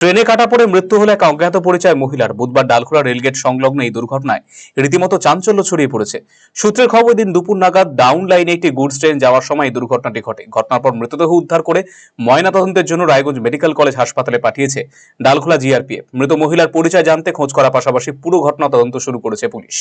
ট্রেনে কাটা পড়ে মৃত্যু হলো এক অজ্ঞাত পরিচয় মহিলার। বুধবার ডালখোলা রেলগেট সংলগ্ন এই দুর্ঘটনায় রীতিমতো চাঞ্চল্য ছড়িয়ে পড়েছে। সূত্রের খবর, দিন দুপুর নাগাদ ডাউন লাইনে একটি গুডস ট্রেন যাওয়ার সময় এই দুর্ঘটনাটি ঘটে। ঘটনার পর মৃতদেহ উদ্ধার করে ময়নাতদন্তের জন্য রায়গঞ্জ মেডিকেল কলেজ হাসপাতালে পাঠিয়েছে ডালখোলা জিআরপিএফ। মৃত মহিলার পরিচয় জানতে খোঁজ করার পাশাপাশি পুরো ঘটনা তদন্ত শুরু করেছে পুলিশ।